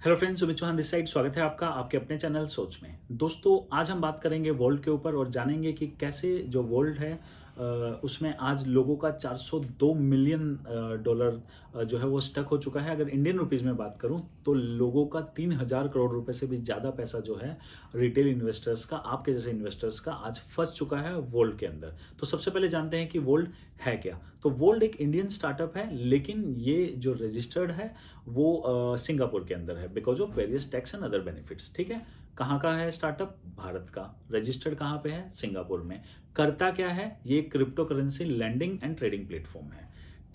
Hello friends, Sumit Chauhan this side. स्वागत है आपका आपके अपने चैनल सोच में। दोस्तों, आज हम बात करेंगे वोल्ट के ऊपर और जानेंगे कि कैसे जो वोल्ट है उसमें आज लोगों का 402 मिलियन डॉलर जो है वो स्टक हो चुका है। अगर इंडियन रुपीस में बात करूं तो लोगों का 3,000 करोड़ रुपए से भी ज़्यादा पैसा जो है रिटेल इन्वेस्टर्स का, आपके जैसे इन्वेस्टर्स का, आज फंस चुका है वोल्ट के अंदर। तो सबसे पहले जानते हैं कि वोल्ट है क्या। तो वोल्ट एक इंडियन स्टार्टअप है, लेकिन ये जो रजिस्टर्ड है वो सिंगापुर के अंदर है because of various tax and other benefits. ठीक है, कहाँ का है स्टार्टअप? भारत का। रजिस्टर्ड कहाँ पे है? सिंगापुर में। करता क्या है? ये crypto currency lending and trading platform है।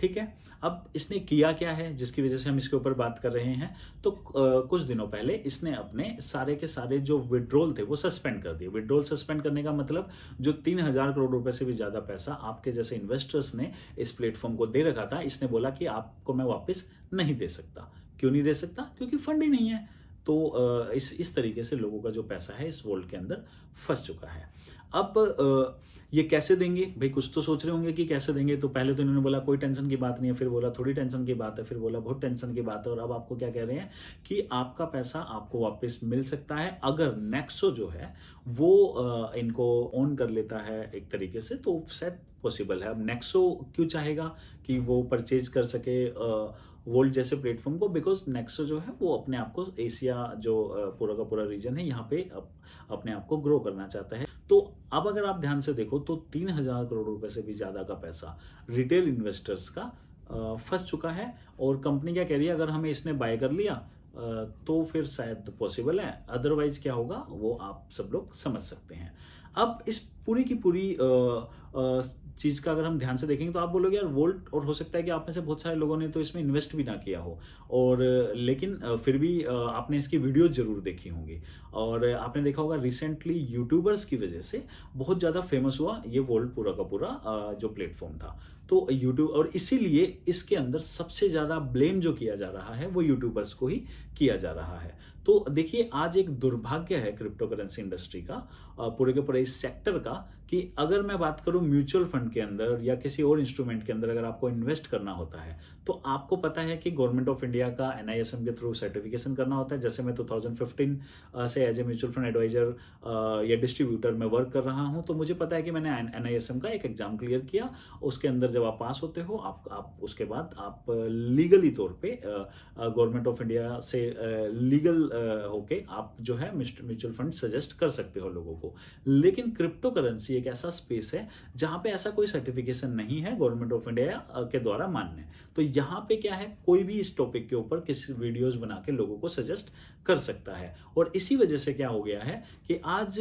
ठीक है, अब इसने किया क्या है जिसकी वजह से हम इसके ऊपर बात कर रहे हैं। तो कुछ दिनों पहले इसने अपने सारे के सारे जो विड्रॉल थे वो सस्पेंड कर दिए। विड्रॉल सस्पेंड करने का मतलब जो 3,000 करोड़ रुपए से भी ज्यादा पैसा आपके जैसे इन्वेस्टर्स ने इस प्लेटफॉर्म को दे रखा था, इसने बोला कि आपको मैं वापस नहीं दे सकता। क्यों नहीं दे सकता? क्योंकि फंड ही नहीं है। तो इस तरीके से लोगों का जो पैसा है इस वोल्ट के अंदर फंस चुका है। अब ये कैसे देंगे भाई? कुछ तो सोच रहे होंगे कि कैसे देंगे। तो पहले तो इन्होंने बोला कोई टेंशन की बात नहीं है, फिर बोला थोड़ी टेंशन की बात है, फिर बोला बहुत टेंशन की बात है, और अब आपको क्या कह रहे हैं कि आपका पैसा आपको वापस मिल सकता है अगर नेक्सो जो है वो इनको ओन कर लेता है एक तरीके से। तो शायद पॉसिबल है। अब नेक्सो क्यों चाहेगा कि वो परचेज कर सके वोल्ट जैसे प्लेटफॉर्म को? बिकॉज नेक्सो जो है वो अपने आप को एशिया जो पूरा का पूरा रीजन है यहाँ पे अपने आप को ग्रो करना चाहता है। तो अब अगर आप ध्यान से देखो तो 3,000 करोड़ रुपए से भी ज्यादा का पैसा रिटेल इन्वेस्टर्स का फंस चुका है। और कंपनी क्या कह रही है, अगर हमें इसने बाय कर लिया तो फिर शायद पॉसिबल है, अदरवाइज क्या होगा वो आप सब लोग समझ सकते हैं। अब इस पूरी की पूरी चीज का अगर हम ध्यान से देखेंगे तो आप बोलोगे यार वोल्ट, और हो सकता है कि आप में से बहुत सारे लोगों ने तो इसमें इन्वेस्ट भी ना किया हो, और लेकिन फिर भी आपने इसकी वीडियो जरूर देखी होंगी। और आपने देखा होगा रिसेंटली यूट्यूबर्स की वजह से बहुत ज्यादा फेमस हुआ ये वोल्ट पूरा का पूरा जो प्लेटफॉर्म था। तो यूट्यूब, और इसीलिए इसके अंदर सबसे ज्यादा ब्लेम जो किया जा रहा है वो यूट्यूबर्स को ही किया जा रहा है। तो देखिए, आज एक दुर्भाग्य है क्रिप्टो करेंसी इंडस्ट्री का, पूरे के पूरे इस सेक्टर का, कि अगर मैं बात करूं म्यूचुअल फंड के अंदर या किसी और इंस्ट्रूमेंट के अंदर अगर आपको इन्वेस्ट करना होता है तो आपको पता है कि गवर्नमेंट ऑफ इंडिया का NISM के थ्रू सर्टिफिकेशन करना होता है। जैसे मैं 2015 से as a mutual fund advisor या डिस्ट्रीब्यूटर में वर्क कर रहा हूं, तो मुझे पता है कि मैंने NISM का एक एग्जाम क्लियर किया। उसके अंदर जब आप पास होते हो आप उसके बाद आप लीगली तौर पे गवर्नमेंट ऑफ इंडिया से लीगल होके आप जो है म्यूचुअल फंड सजेस्ट कर सकते हो लोगों को। लेकिन क्रिप्टो करेंसी एक ऐसा स्पेस है जहां पे ऐसा कोई सर्टिफिकेशन नहीं है गवर्नमेंट ऑफ इंडिया के द्वारा मान्य। तो यहाँ पे क्या है, कोई भी इस टॉपिक के ऊपर किसी वीडियोस बना के लोगों को सजेस्ट कर सकता है। और इसी वजह से क्या हो गया है कि आज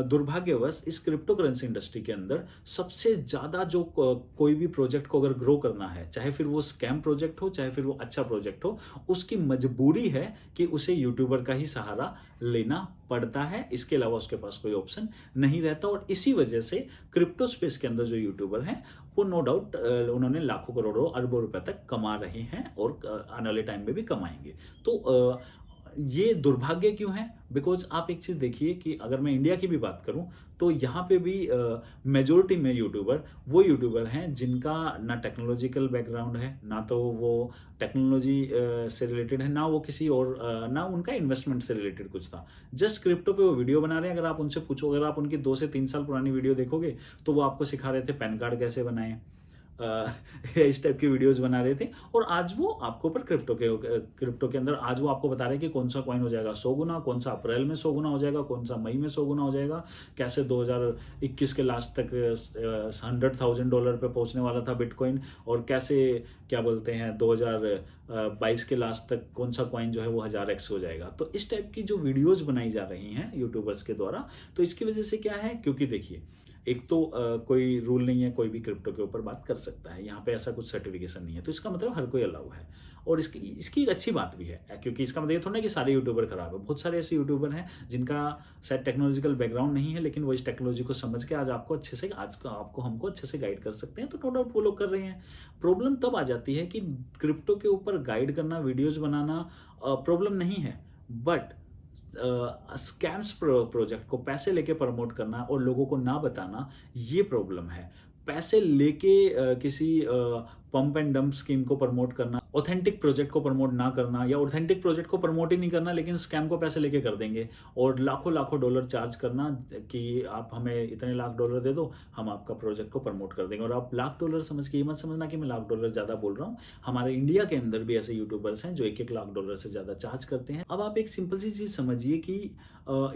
दुर्भाग्यवश इस क्रिप्टो करेंसी इंडस्ट्री के अंदर सबसे ज्यादा जो कोई भी प्रोजेक्ट को अगर ग्रो करना है, चाहे फिर वो स्कैम प्रोजेक्ट हो चाहे फिर वो अच्छा प्रोजेक्ट हो, उसकी मजबूरी है कि उसे यूट्यूबर का ही सहारा लेना पड़ता है। इसके अलावा उसके पास कोई ऑप्शन नहीं रहता। और इसी वजह से क्रिप्टो स्पेस के अंदर जो यूट्यूबर हैं वो नो डाउट उन्होंने लाखों करोड़ों अरबों रुपए तक कमा रहे हैं और आने वाले टाइम में भी कमाएंगे। तो ये दुर्भाग्य क्यों है? बिकॉज आप एक चीज देखिए कि अगर मैं इंडिया की भी बात करूं तो यहाँ पे भी मेजोरिटी में यूट्यूबर वो यूट्यूबर हैं जिनका ना टेक्नोलॉजिकल बैकग्राउंड है, ना तो वो टेक्नोलॉजी से रिलेटेड है, ना वो किसी और ना उनका इन्वेस्टमेंट से रिलेटेड कुछ था। जस्ट क्रिप्टो पे वो वीडियो बना रहे हैं। अगर आप उनसे पूछो, अगर आप उनकी 2 से 3 साल पुरानी वीडियो देखोगे तो वो आपको सिखा रहे थे पैन कार्ड कैसे बनाएं, इस टाइप की वीडियोस बना रहे थे। और आज वो आपको पर क्रिप्टो के अंदर आज वो आपको बता रहे हैं कि कौन सा कॉइन हो जाएगा 100 गुना, कौन सा अप्रैल में 100 गुना हो जाएगा, कौन सा मई में 100 गुना हो जाएगा, कैसे 2021 के लास्ट तक $100,000 पे पहुंचने वाला था बिटकॉइन, और कैसे क्या बोलते हैं 2022 के लास्ट तक कौन सा कॉइन जो है वो 1000x हो जाएगा। तो इस टाइप की जो वीडियोस बनाई जा रही हैं यूट्यूबर्स के द्वारा, तो इसकी वजह से क्या है, क्योंकि देखिए एक तो कोई रूल नहीं है, कोई भी क्रिप्टो के ऊपर बात कर सकता है, यहाँ पे ऐसा कुछ सर्टिफिकेशन नहीं है, तो इसका मतलब हर कोई अलाउ है। और इसकी एक अच्छी बात भी है, क्योंकि इसका मतलब ये थोड़ा ना कि सारे यूट्यूबर खराब है। बहुत सारे ऐसे यूट्यूबर हैं जिनका शायद टेक्नोलॉजिकल बैकग्राउंड नहीं है, लेकिन वो इस टेक्नोलॉजी को समझ के आज आपको अच्छे से आपको हमको अच्छे से गाइड कर सकते हैं। तो नो डाउट वो लोग कर रहे हैं। प्रॉब्लम तब आ जाती है कि क्रिप्टो के ऊपर गाइड करना, वीडियोज बनाना प्रॉब्लम नहीं है, बट स्कैम्स प्रोजेक्ट को पैसे लेके प्रमोट करना और लोगों को ना बताना, ये प्रॉब्लम है। पैसे लेके किसी पंप एंड डंप स्कीम को प्रमोट करना, ऑथेंटिक प्रोजेक्ट को प्रमोट ना करना, या ऑथेंटिक प्रोजेक्ट को प्रमोट ही नहीं करना लेकिन स्कैम को पैसे लेके कर देंगे, और लाखों लाखों डॉलर चार्ज करना कि आप हमें इतने लाख डॉलर दे दो, हम आपका प्रोजेक्ट को प्रमोट कर देंगे। और आप लाख डॉलर समझ के ये मत समझना कि मैं लाख डॉलर ज़्यादा बोल रहा हूँ, हमारे इंडिया के अंदर भी ऐसे यूट्यूबर्स हैं जो 1-1 लाख डॉलर से ज़्यादा चार्ज करते हैं। अब आप एक सिंपल सी चीज़ समझिए कि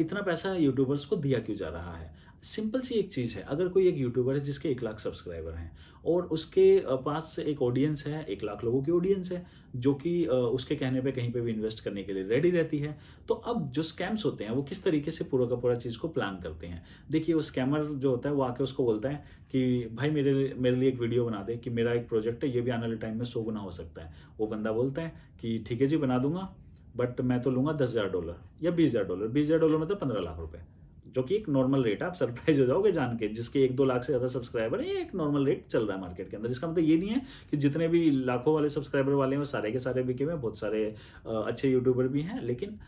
इतना पैसा यूट्यूबर्स को दिया क्यों जा रहा है। सिंपल सी एक चीज़ है, अगर कोई एक यूट्यूबर है जिसके 1 लाख सब्सक्राइबर हैं और उसके पास एक ऑडियंस है, 1 लाख लोगों की ऑडियंस है जो कि उसके कहने पे कहीं पे भी इन्वेस्ट करने के लिए रेडी रहती है। तो अब जो स्कैम्स होते हैं वो किस तरीके से पूरा का पूरा चीज़ को प्लान करते हैं। देखिए, वो स्कैमर जो होता है वो आके उसको बोलता है कि भाई मेरे लिए एक वीडियो बना दे कि मेरा एक प्रोजेक्ट है, ये भी आने वाले टाइम में 100 गुना हो सकता है। वो बंदा बोलता है कि ठीक है जी, बना दूंगा, बट मैं तो लूंगा $10,000 या $20,000। $20,000 मतलब 15 लाख रुपए, जो कि एक नॉर्मल रेट है। आप सरप्राइज हो जाओगे जान के, जिसके 1-2 लाख से ज़्यादा सब्सक्राइबर है, ये एक नॉर्मल रेट चल रहा है मार्केट के अंदर। इसका मतलब ये नहीं है कि जितने भी लाखों वाले सब्सक्राइबर वाले हैं वो सारे के सारे बिके हुए हैं। बहुत सारे अच्छे यूट्यूबर भी हैं, लेकिन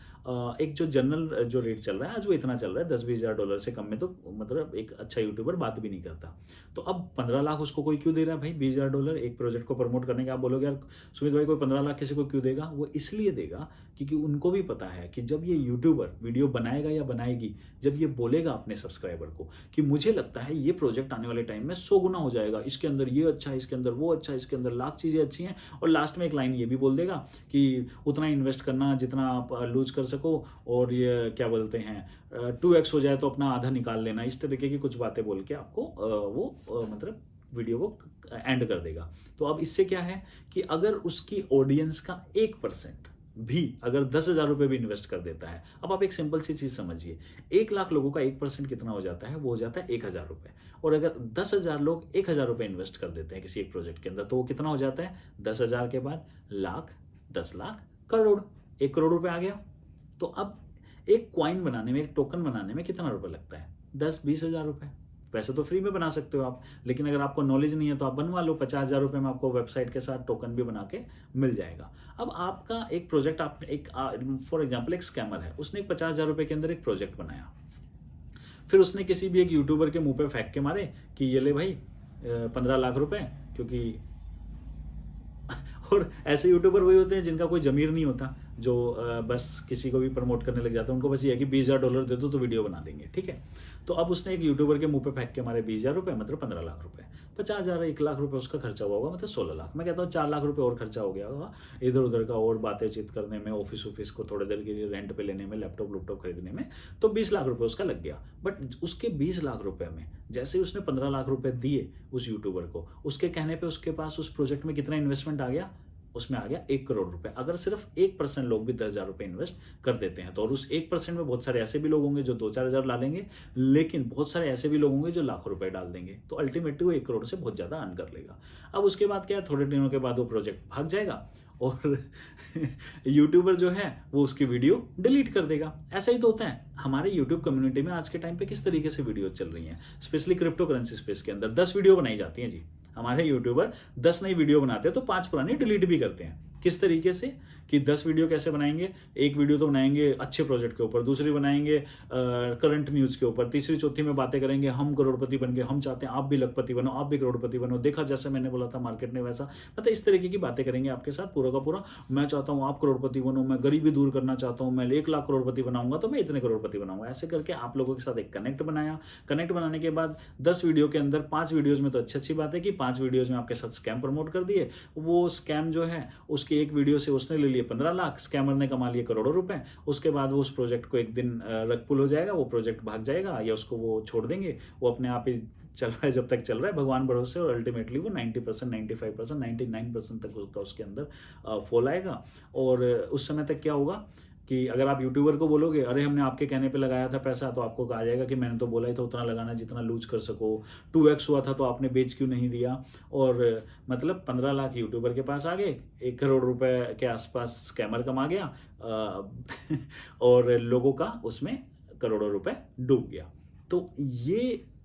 एक जो जनरल जो रेट चल रहा है आज वो इतना चल रहा है, $10-20,000 से कम में तो मतलब एक अच्छा यूट्यूबर बात भी नहीं करता। तो अब 15 लाख उसको कोई क्यों दे रहा है भाई? $20,000 एक प्रोजेक्ट को प्रमोट करने के। आप बोलोगे यार सुमित भाई, कोई 15 लाख किसी को क्यों देगा? वो इसलिए देगा क्योंकि उनको भी पता है कि जब ये यूट्यूबर वीडियो बनाएगा या बनाएगी, जब ये बोलेगा अपने सब्सक्राइबर को कि मुझे लगता है ये प्रोजेक्ट आने वाले टाइम में 100 गुना हो जाएगा, इसके अंदर ये अच्छा है, इसके अंदर वो अच्छा है, इसके अंदर लाख चीज़ें अच्छी हैं, और लास्ट में एक लाइन ये भी बोल देगा कि उतना इन्वेस्ट करना जितना आप लूज कर सको, और ये क्या बोलते हैं 2x हो जाए तो अपना आधा निकाल लेना। इस तरीके की कुछ बातें बोल के आपको वो मतलब वीडियो को एंड कर देगा। तो अब इससे क्या है कि अगर उसकी ऑडियंस का 1% भी अगर 10,000 रुपये भी इन्वेस्ट कर देता है, अब आप एक सिंपल सी चीज समझिए, 1 लाख लोगों का 1% कितना हो जाता है? वो हो जाता है 1,000 रुपये। और अगर 10,000 लोग 1,000 रुपये इन्वेस्ट कर देते हैं किसी एक प्रोजेक्ट के अंदर, तो वो कितना हो जाता है? 10,000 के बाद लाख, 10 लाख, करोड़, 1 करोड़ रुपए आ गया। तो अब एक क्वाइन बनाने में, एक टोकन बनाने में कितना रुपए लगता है? 10-20 हज़ार रुपए। वैसे तो फ्री में बना सकते हो आप, लेकिन अगर आपको नॉलेज नहीं है तो आप बनवा लो। 50,000 रुपये में आपको वेबसाइट के साथ टोकन भी बना के मिल जाएगा। अब आपका एक प्रोजेक्ट, आप एक फॉर एग्जाम्पल एक स्कैमर है, उसने 50,000 रुपये के अंदर एक प्रोजेक्ट बनाया, फिर उसने किसी भी एक यूट्यूबर के मुंह पे फेंक के मारे कि ये ले भाई 15 लाख रुपए, क्योंकि और ऐसे यूट्यूबर वही होते हैं जिनका कोई जमीर नहीं होता, जो बस किसी को भी प्रमोट करने लग जाता है। उनको बस ये है कि $20,000 दे दो तो वीडियो बना देंगे, ठीक है। तो अब उसने एक यूट्यूबर के मुंह पे फेंक के मारे 20,000 रुपये, मतलब 15 लाख रुपए। 50,000 1 लाख रुपए उसका खर्चा हुआ होगा, मतलब 16 लाख। मैं कहता हूँ 4 लाख रुपए और खर्चा हो गया होगा इधर उधर का, और बातें चीत करने में, ऑफिस को थोड़ी देर के लिए रेंट पे लेने में, लैपटॉप खरीदने में, तो 20 लाख रुपए उसका लग गया। बट उसके 20 लाख रुपए में जैसे ही उसने 15 लाख रुपए दिए उस यूट्यूबर को, उसके कहने पे उसके पास उस प्रोजेक्ट में कितना इन्वेस्टमेंट आ गया? उसमें आ गया 1 करोड़ रुपए। अगर सिर्फ 1% लोग भी 10,000 रुपए इन्वेस्ट कर देते हैं तो, और उस 1% में बहुत सारे ऐसे भी लोग होंगे जो 2-4 हज़ार ला लेंगे, लेकिन बहुत सारे ऐसे भी लोग होंगे जो लाखों रुपए डाल देंगे, तो अल्टीमेटली वो 1 करोड़ से बहुत ज्यादा अर्न कर लेगा। अब उसके बाद क्या है, थोड़े दिनों के बाद वो प्रोजेक्ट भाग जाएगा और यूट्यूबर जो है वो उसकी वीडियो डिलीट कर देगा। ऐसा ही तो होता है हमारे यूट्यूब कम्युनिटी में। आज के टाइम पे किस तरीके से वीडियो चल रही हैं, स्पेशली क्रिप्टो करेंसी स्पेस के अंदर 10 वीडियो बनाई जाती हैं जी। हमारे यूट्यूबर 10 नई वीडियो बनाते हैं तो 5 पुरानी डिलीट भी करते हैं। किस तरीके से कि 10 वीडियो कैसे बनाएंगे? एक वीडियो तो बनाएंगे अच्छे प्रोजेक्ट के ऊपर, दूसरी बनाएंगे करंट न्यूज के ऊपर, तीसरी चौथी में बातें करेंगे हम करोड़पति बन गए, हम चाहते हैं आप भी लखपति बनो, आप भी करोड़पति बनो, देखा जैसे मैंने बोला था मार्केट ने वैसा, मतलब इस तरीके की बातें करेंगे आपके साथ पूरा का पूरा। मैं चाहता हूँ आप करोड़पति बनो, मैं गरीबी दूर करना चाहता हूँ, मैं 1 लाख करोड़पति बनाऊंगा तो मैं इतने करोड़पति बनाऊंगा। ऐसे करके आप लोगों के साथ एक कनेक्ट बनाया। कनेक्ट बनाने के बाद 10 वीडियो के अंदर 5 वीडियोज में तो अच्छी बात है कि 5 वीडियोज में आपके साथ स्कैम प्रमोट कर दिए। वो स्कैम जो है उसकी एक वीडियो से उसने ले लिए 15 लाख, स्कैमर ने कमा लिए करोड़ों रुपए। उसके बाद वो उस प्रोजेक्ट को एक दिन रग पुल हो जाएगा, वो प्रोजेक्ट भाग जाएगा या उसको वो छोड़ देंगे, वो अपने आप ही चल रहा है जब तक चल रहा है भगवान भरोसे, और अल्टीमेटली वो 90%, 95%, 99% तक उसका उसके अंदर फॉल आएगा। और उस समय तक क्या होगा कि अगर आप यूट्यूबर को बोलोगे अरे हमने आपके कहने पे लगाया था पैसा, तो आपको कहा जाएगा कि मैंने तो बोला ही था उतना लगाना जितना लूज कर सको, 2x हुआ था तो आपने बेच क्यों नहीं दिया। और मतलब 15 लाख यूट्यूबर के पास आ गए, 1 करोड़ रुपए के आसपास स्कैमर कमा गया और लोगों का उसमें करोड़ों रुपए डूब गया। तो ये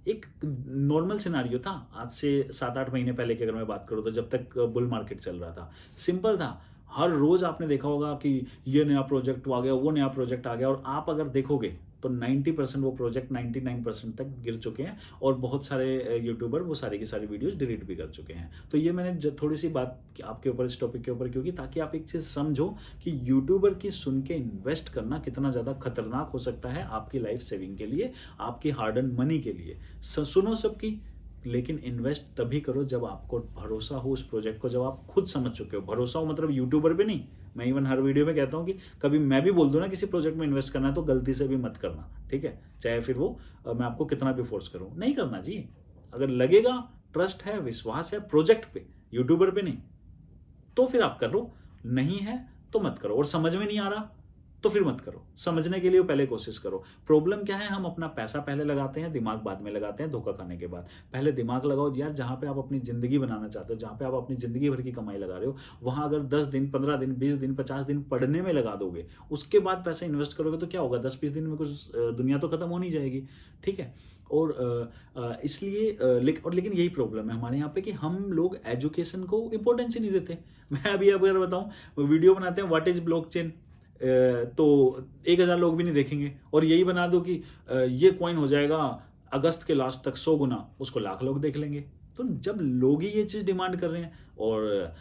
एक नॉर्मल सिनारियो था आज से 7-8 महीने पहले की अगर मैं बात करूं तो, जब तक बुल मार्केट चल रहा था, सिंपल था। हर रोज आपने देखा होगा कि ये नया प्रोजेक्ट आ गया, वो नया प्रोजेक्ट आ गया, और आप अगर देखोगे तो 90% वो प्रोजेक्ट 99% तक गिर चुके हैं, और बहुत सारे यूट्यूबर वो सारी की सारी वीडियोस डिलीट भी कर चुके हैं। तो ये मैंने थोड़ी सी बात आपके ऊपर, इस टॉपिक के ऊपर, क्योंकि ताकि आप एक चीज़ समझो कि यूट्यूबर की सुन के इन्वेस्ट करना कितना ज़्यादा खतरनाक हो सकता है आपकी लाइफ सेविंग के लिए, आपकी हार्ड अर्न मनी के लिए। सुनो सबकी, लेकिन इन्वेस्ट तभी करो जब आपको भरोसा हो उस प्रोजेक्ट को, जब आप खुद समझ चुके हो। भरोसा हो मतलब यूट्यूबर पे नहीं, मैं इवन हर वीडियो में कहता हूँ कि कभी मैं भी बोल दूं ना किसी प्रोजेक्ट में इन्वेस्ट करना है तो गलती से भी मत करना, ठीक है? चाहे फिर वो मैं आपको कितना भी फोर्स करूं, नहीं करना जी। अगर लगेगा, ट्रस्ट है, विश्वास है प्रोजेक्ट पे, यूट्यूबर पे नहीं, तो फिर आप करो। नहीं है तो मत करो। और समझ में नहीं आ रहा तो फिर मत करो। समझने के लिए पहले कोशिश करो। प्रॉब्लम क्या है, हम अपना पैसा पहले लगाते हैं, दिमाग बाद में लगाते हैं, धोखा खाने के बाद। पहले दिमाग लगाओ यार, जहां पे आप अपनी जिंदगी बनाना चाहते हो, जहां पे आप अपनी जिंदगी भर की कमाई लगा रहे हो, वहां अगर 10 दिन, 15 दिन, 20 दिन, 50 दिन पढ़ने में लगा दोगे, उसके बाद पैसे इन्वेस्ट करोगे तो क्या होगा? 10-20 दिन में कुछ दुनिया तो खत्म हो नहीं जाएगी, ठीक है? और इसलिए लेकिन यही प्रॉब्लम है हमारे यहाँ पे कि हम लोग एजुकेशन को इंपॉर्टेंस ही नहीं देते। मैं अभी अगर बताऊं, वीडियो बनाते हैं व्हाट इज ब्लॉकचेन, तो 1000 लोग भी नहीं देखेंगे, और यही बना दो कि ये कॉइन हो जाएगा अगस्त के लास्ट तक 100 गुना, उसको लाख लोग देख लेंगे। तो जब लोग ही ये चीज डिमांड कर रहे हैं, और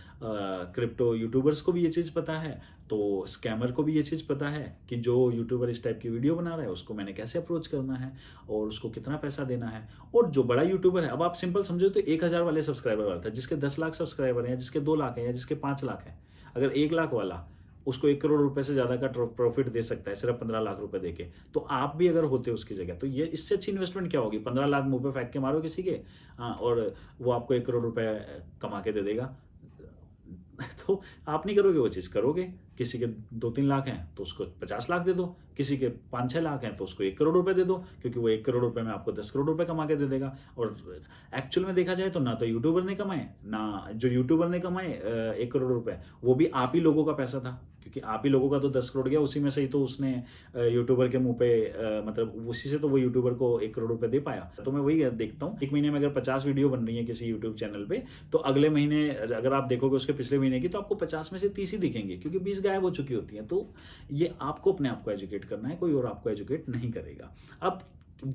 क्रिप्टो यूट्यूबर्स को भी ये चीज पता है, तो स्कैमर को भी ये चीज पता है कि जो यूट्यूबर इस टाइप की वीडियो बना रहा है उसको मैंने कैसे अप्रोच करना है और उसको कितना पैसा देना है। और जो बड़ा यूट्यूबर है, अब आप सिंपल समझो तो 1000 वाले सब्सक्राइबर वाला था, जिसके 10 लाख सब्सक्राइबर हैं, जिसके 2 लाख है, या जिसके 5 लाख है, अगर 1 लाख वाला उसको 1 करोड़ रुपए से ज्यादा का प्रॉफिट दे सकता है सिर्फ 15 लाख रुपए देके, तो आप भी अगर होते उसकी जगह, तो ये इससे अच्छी इन्वेस्टमेंट क्या होगी? 15 लाख मुंह पे फेंक के मारो किसी के, और वो आपको 1 करोड़ रुपए कमा के दे देगा। तो आप नहीं करोगे वो चीज, करोगे? किसी के 2-3 लाख हैं तो उसको 50 लाख दे दो, किसी के 5-6 लाख हैं तो उसको 1 करोड़ रुपए दे दो, क्योंकि वो 1 करोड़ रुपए में आपको 10 करोड़ रुपए कमा के दे देगा। और एक्चुअल में देखा जाए तो ना तो यूट्यूबर ने कमाए, ना जो यूट्यूबर ने कमाए 1 करोड़ रुपए, वो भी आप ही लोगों का पैसा था, क्योंकि आप ही लोगों का तो 10 करोड़ गया, उसी में से ही तो उसने यूट्यूबर के मुंह पे मतलब उसी से तो वो यूट्यूबर को 1 करोड़ रुपए दे पाया। तो मैं वही देखता हूँ, एक महीने में अगर 50 वीडियो बन रही है किसी यूट्यूब चैनल पे, तो अगले महीने अगर आप देखोगे उसके पिछले महीने की, तो आपको 50 में से 30 ही दिखेंगे, क्योंकि 20 गायब हो चुकी होती है। तो ये आपको अपने आप को एजुकेट करना है, कोई और आपको एजुकेट नहीं करेगा। अब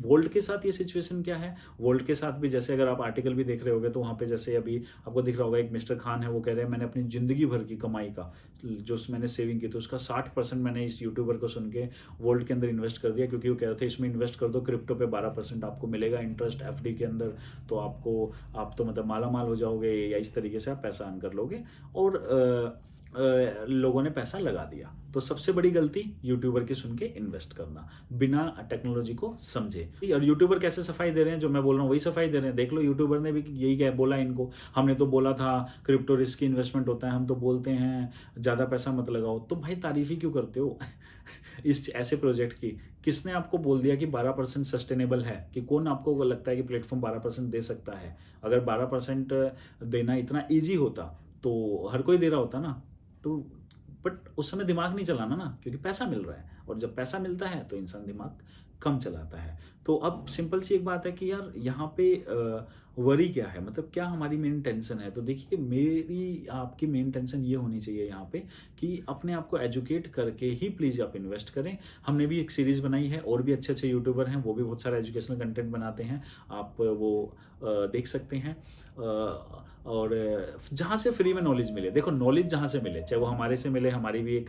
वोल्ट के साथ ये सिचुएशन क्या है? वोल्ट के साथ भी जैसे अगर आप आर्टिकल भी देख रहे होगे तो वहां पे जैसे अभी आपको दिख रहा होगा, एक मिस्टर खान है, वो कह रहे हैं मैंने अपनी जिंदगी भर की कमाई का जो मैंने सेविंग की थी उसका 60% मैंने इस यूट्यूबर को सुन के वोल्ट के अंदर इन्वेस्ट कर दिया, क्योंकि वो कह रहे थे इसमें इन्वेस्ट कर दो, क्रिप्टो पे 12% आपको मिलेगा इंटरेस्ट एफडी के अंदर, तो आप तो मतलब माला माल हो जाओगे, या इस तरीके से आप पैसा अर्न कर लोगे। और लोगों ने पैसा लगा दिया। तो सबसे बड़ी गलती यूट्यूबर की सुन के इन्वेस्ट करना बिना टेक्नोलॉजी को समझे। और यूट्यूबर कैसे सफाई दे रहे हैं, जो मैं बोल रहा हूँ वही सफाई दे रहे हैं। देख लो, यूट्यूबर ने भी यही क्या बोला इनको, हमने तो बोला था क्रिप्टो रिस्की इन्वेस्टमेंट होता है, हम तो बोलते हैं ज्यादा पैसा मत लगाओ। तो भाई तारीफ ही क्यों करते हो इस ऐसे प्रोजेक्ट की? किसने आपको बोल दिया कि 12% सस्टेनेबल है? कि कौन आपको लगता है कि प्लेटफॉर्म 12% दे सकता है? अगर 12% देना इतना ईजी होता तो हर कोई दे रहा होता ना। तो बट उस समय दिमाग नहीं चलाना ना, क्योंकि पैसा मिल रहा है, और जब पैसा मिलता है तो इंसान दिमाग कम चलाता है। तो अब सिंपल सी एक बात है कि यार यहाँ पे वरी क्या है, मतलब क्या हमारी मेन टेंशन है? तो देखिए, मेरी आपकी मेन टेंशन ये होनी चाहिए यहाँ पे कि अपने आप को एजुकेट करके ही प्लीज आप इन्वेस्ट करें। हमने भी एक सीरीज बनाई है, और भी अच्छे अच्छे यूट्यूबर हैं, वो भी बहुत सारा एजुकेशनल कंटेंट बनाते हैं, आप वो देख सकते हैं। और जहाँ से फ्री में नॉलेज मिले, देखो नॉलेज जहाँ से मिले, चाहे वो हमारे से मिले, हमारी भी एक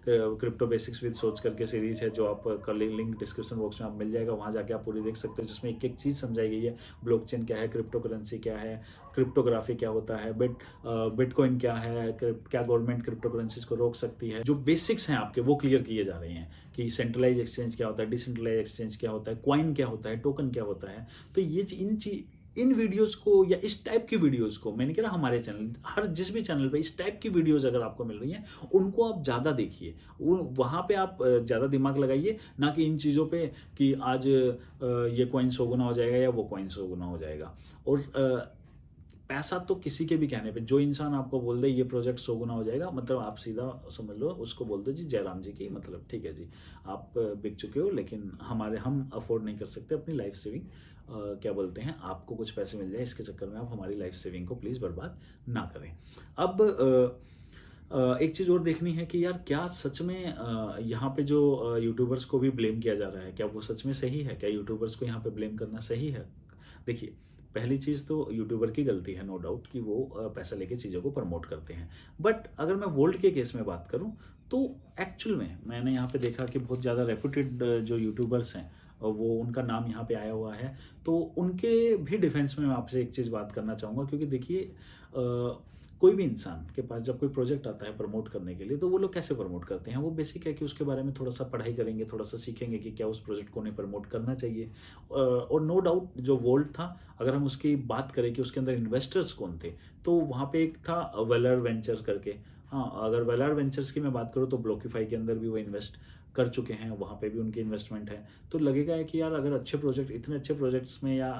क्रिप्टो बेसिक्स विद सोच करके सीरीज है, जो आप का लिंक डिस्क्रिप्शन बॉक्स में आप मिल जाएगा, वहाँ जाके आप पूरी देख सकते हो, जिसमें एक एक चीज़ समझाई गई है। ब्लॉकचेन क्या है, क्रिप्टो करेंसी क्या है, क्रिप्टोग्राफी क्या होता है, बिटकॉइन क्या है, क्या गवर्नमेंट क्रिप्टो करेंसीज को रोक सकती है, जो बेसिक्स हैं आपके वो क्लियर किए जा रहे हैं कि सेंट्रलाइज एक्सचेंज क्या होता है, डिसेंट्रलाइज एक्सचेंज क्या होता है, कॉइन क्या होता है, टोकन क्या होता है। तो ये इन वीडियोस को, या इस टाइप की वीडियोस को, मैंने कहा हमारे चैनल, हर जिस भी चैनल पे इस टाइप की वीडियोस अगर आपको मिल रही हैं, उनको आप ज़्यादा देखिए, वहाँ पे आप ज़्यादा दिमाग लगाइए, ना कि इन चीज़ों पे कि आज ये कॉइन 100 गुना हो जाएगा या वो कॉइन 100 गुना हो जाएगा। और पैसा तो किसी के भी कहने पे, जो इंसान आपको बोल दे ये प्रोजेक्ट 100 गुना हो जाएगा, मतलब आप सीधा समझ लो उसको बोल दो जी जयराम जी की, मतलब ठीक है जी, आप बिक चुके हो, लेकिन हम अफोर्ड नहीं कर सकते अपनी लाइफ सेविंग, क्या बोलते हैं, आपको कुछ पैसे मिल जाए इसके चक्कर में आप हमारी लाइफ सेविंग को प्लीज़ बर्बाद ना करें। अब एक चीज़ और देखनी है कि यार क्या सच में यहाँ पे जो यूट्यूबर्स को भी ब्लेम किया जा रहा है, क्या वो सच में सही है? क्या यूट्यूबर्स को यहाँ पे ब्लेम करना सही है? देखिए, पहली चीज़ तो यूट्यूबर की गलती है नो डाउट कि वो पैसा लेके चीज़ों को प्रमोट करते हैं। बट अगर मैं वोल्ट के केस में बात करूँ, तो एक्चुअल में मैंने यहाँ पे देखा कि बहुत ज़्यादा रेप्यूटेड जो यूट्यूबर्स हैं वो उनका नाम यहाँ पे आया हुआ है। तो उनके भी डिफेंस में मैं आपसे एक चीज़ बात करना चाहूँगा, क्योंकि देखिए कोई भी इंसान के पास जब कोई प्रोजेक्ट आता है प्रमोट करने के लिए, तो वो लोग कैसे प्रमोट करते हैं? वो बेसिक है कि उसके बारे में थोड़ा-सा पढ़ाई करेंगे, थोड़ा-सा सीखेंगे कि क्या उस प्रोजेक्ट को उन्हें प्रमोट करना चाहिए। और नो डाउट जो वोल्ट था, अगर हम उसकी बात करें कि उसके अंदर इन्वेस्टर्स कौन थे, तो वहाँ पे एक था वेलर वेंचर्स करके। हाँ, अगर वेलर वेंचर्स की मैं बात करूँ तो ब्लॉकिफाई के अंदर भी वो इन्वेस्ट कर चुके हैं, वहाँ पे भी उनकी इन्वेस्टमेंट है। तो लगेगा है कि यार अगर अच्छे प्रोजेक्ट, इतने अच्छे प्रोजेक्ट्स में, या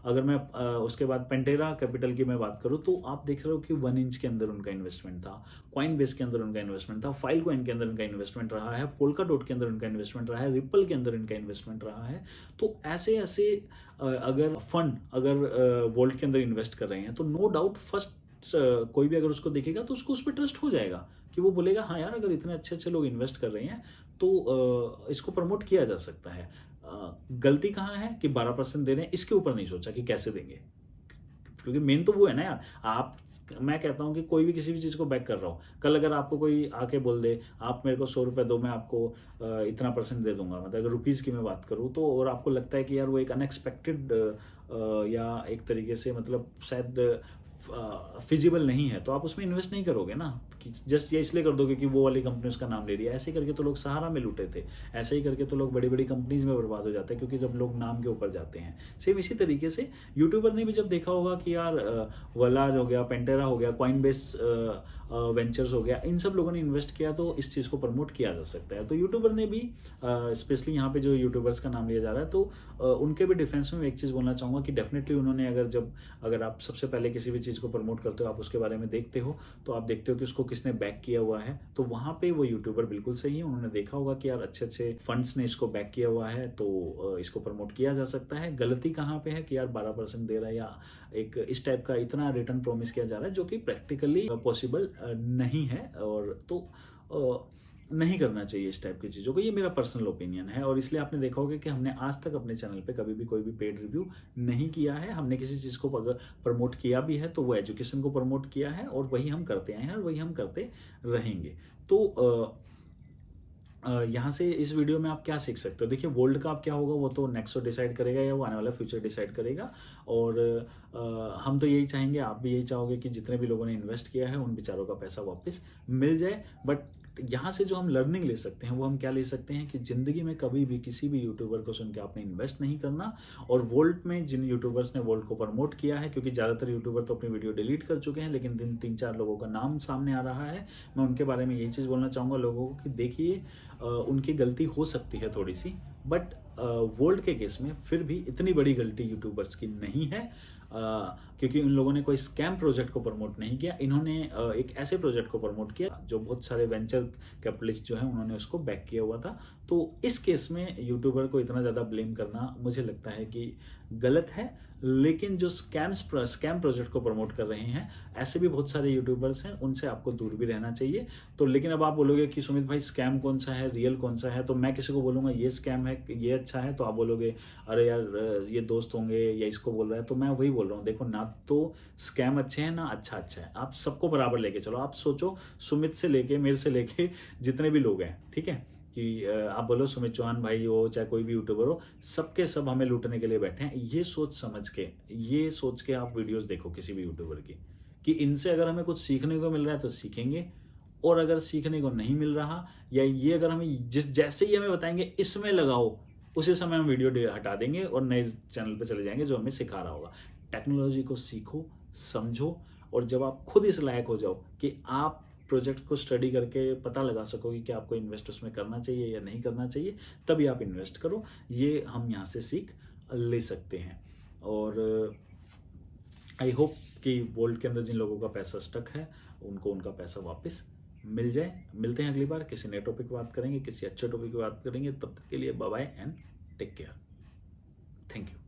अगर मैं उसके बाद पेंटेरा कैपिटल की मैं बात करूँ, तो आप देख रहे हो कि 1 इंच के अंदर उनका इन्वेस्टमेंट था, कॉइनबेस के अंदर उनका इन्वेस्टमेंट था, फाइल कॉइन के अंदर उनका इन्वेस्टमेंट रहा है, पोल्का डॉट के अंदर उनका इन्वेस्टमेंट रहा है, रिपल के अंदर इनका इन्वेस्टमेंट रहा है। तो ऐसे ऐसे अगर फंड अगर वोल्ट के अंदर इन्वेस्ट कर रहे हैं, तो नो डाउट फर्स्ट कोई भी अगर उसको देखेगा तो उसको उस पर ट्रस्ट हो जाएगा, कि वो बोलेगा हाँ यार, अगर इतने अच्छे अच्छे लोग इन्वेस्ट कर रहे हैं तो इसको प्रमोट किया जा सकता है। गलती कहाँ है कि 12% दे रहे हैं, इसके ऊपर नहीं सोचा कि कैसे देंगे, क्योंकि मेन तो वो है ना यार। आप, मैं कहता हूँ कि कोई भी किसी भी चीज़ को बैक कर रहा हो, कल अगर आपको कोई आके बोल दे आप मेरे को 100 रुपये दो, मैं आपको इतना परसेंट दे दूंगा, मतलब अगर रुपीज़ की मैं बात करूँ तो, और आपको लगता है कि यार वो एक अनएक्सपेक्टेड या एक तरीके से मतलब शायद फिजिबल नहीं है, तो आप उसमें इन्वेस्ट नहीं करोगे ना, कि जस्ट ये इसलिए कर दोगे कि वो वाली कंपनी उसका नाम ले रही है। ऐसे करके तो लोग सहारा में लूटे थे, ऐसे ही करके तो लोग बड़ी बड़ी कंपनीज में बर्बाद हो जाते हैं, क्योंकि जब लोग नाम के ऊपर जाते हैं। सेम इसी तरीके से यूट्यूबर ने भी जब देखा होगा कि यार वलाज हो गया, पेंटेरा हो गया, कॉइनबेस वेंचर्स हो गया, इन सब लोगों ने इन्वेस्ट किया, तो इस चीज़ को प्रमोट किया जा सकता है। तो यूट्यूबर ने भी स्पेशली यहाँ पे जो यूट्यूबर्स का नाम लिया जा रहा है, तो उनके भी डिफेंस में एक चीज़ बोलना चाहूँगा कि डेफिनेटली उन्होंने अगर आप सबसे पहले किसी भी चीज़ को प्रमोट करते हो, आप उसके बारे में देखते हो, तो आप देखते हो कि उसको किसने बैक किया हुआ है, तो वहाँ पे वो यूट्यूबर बिल्कुल सही है। उन्होंने देखा होगा कि यार अच्छे अच्छे फंड्स ने इसको बैक किया हुआ है, तो इसको प्रमोट किया जा सकता है। गलती कहाँ पे है कि यार 12% दे रहा है, या एक इस टाइप का इतना रिटर्न प्रॉमिस किया जा रहा है, जो कि प्रैक्टिकली पॉसिबल नहीं है, और तो नहीं करना चाहिए इस टाइप की चीज़ों को। ये मेरा पर्सनल ओपिनियन है, और इसलिए आपने देखा होगा कि हमने आज तक अपने चैनल पे कभी भी कोई भी पेड रिव्यू नहीं किया है। हमने किसी चीज़ को अगर प्रमोट किया भी है तो वो एजुकेशन को प्रमोट किया है, और वही हम करते आए हैं और वही हम करते रहेंगे। तो यहाँ से इस वीडियो में आप क्या सीख सकते हो? देखिए, वर्ल्ड का अब क्या होगा वो तो नेक्स्ट डिसाइड करेगा, या वो आने वाला फ्यूचर डिसाइड करेगा। और हम तो यही चाहेंगे, आप भी यही चाहोगे कि जितने भी लोगों ने इन्वेस्ट किया है उन बेचारों का पैसा वापस मिल जाए। बट यहाँ से जो हम लर्निंग ले सकते हैं वो हम क्या ले सकते हैं कि ज़िंदगी में कभी भी किसी भी यूट्यूबर को सुन के आपने इन्वेस्ट नहीं करना। और वोल्ट में जिन यूट्यूबर्स ने वोल्ट को प्रमोट किया है, क्योंकि ज़्यादातर यूट्यूबर तो अपनी वीडियो डिलीट कर चुके हैं, लेकिन 3-4 लोगों का नाम सामने आ रहा है, मैं उनके बारे में यही चीज़ बोलना चाहूँगा लोगों को कि देखिए, उनकी गलती हो सकती है थोड़ी सी, बट वोल्ट के केस में फिर भी इतनी बड़ी गलती यूट्यूबर्स की नहीं है, क्योंकि उन लोगों ने कोई स्कैम प्रोजेक्ट को प्रमोट नहीं किया। इन्होंने एक ऐसे प्रोजेक्ट को प्रमोट किया जो बहुत सारे वेंचर कैपिटलिस्ट जो हैं उन्होंने उसको बैक किया हुआ था। तो इस केस में यूट्यूबर को इतना ज़्यादा ब्लेम करना मुझे लगता है कि गलत है। लेकिन जो स्कैम प्रोजेक्ट को प्रमोट कर रहे हैं, ऐसे भी बहुत सारे यूट्यूबर्स हैं, उनसे आपको दूर भी रहना चाहिए। तो लेकिन अब आप बोलोगे कि सुमित भाई स्कैम कौन सा है, रियल कौन सा है, तो मैं किसी को बोलूँगा ये स्कैम है, ये अच्छा है, तो आप बोलोगे अरे यार ये दोस्त होंगे या इसको बोल रहा है। तो मैं वही बोल रहा हूँ, देखो ना तो स्कैम अच्छे हैं ना अच्छा है, आप सबको बराबर लेके चलो। आप सोचो, सुमित से लेके, मेरे से लेके जितने भी लोग हैं, ठीक है, कि आप बोलो सुमित चौहान भाई हो चाहे कोई भी यूट्यूबर हो, सबके सब हमें लूटने के लिए बैठे हैं। ये सोच के आप वीडियोस देखो किसी भी यूट्यूबर की, कि इनसे अगर हमें कुछ सीखने को मिल रहा है तो सीखेंगे, और अगर सीखने को नहीं मिल रहा, या ये अगर हमें जैसे ही हमें बताएंगे इसमें लगाओ, उसी समय हम वीडियो हटा देंगे और नए चैनल पे चले जाएंगे जो हमें सिखा रहा होगा। टेक्नोलॉजी को सीखो, समझो, और जब आप खुद इस लायक हो जाओ कि आप प्रोजेक्ट को स्टडी करके पता लगा सकोगे कि आपको इन्वेस्ट उसमें करना चाहिए या नहीं करना चाहिए, तभी आप इन्वेस्ट करो। ये हम यहाँ से सीख ले सकते हैं। और आई होप कि वर्ल्ड के अंदर जिन लोगों का पैसा स्टक है उनको उनका पैसा वापस मिल जाए। मिलते हैं अगली बार, किसी नए टॉपिक पे बात करेंगे, किसी अच्छे टॉपिक पे बात करेंगे। तब तक के लिए bye bye and take care. Thank you.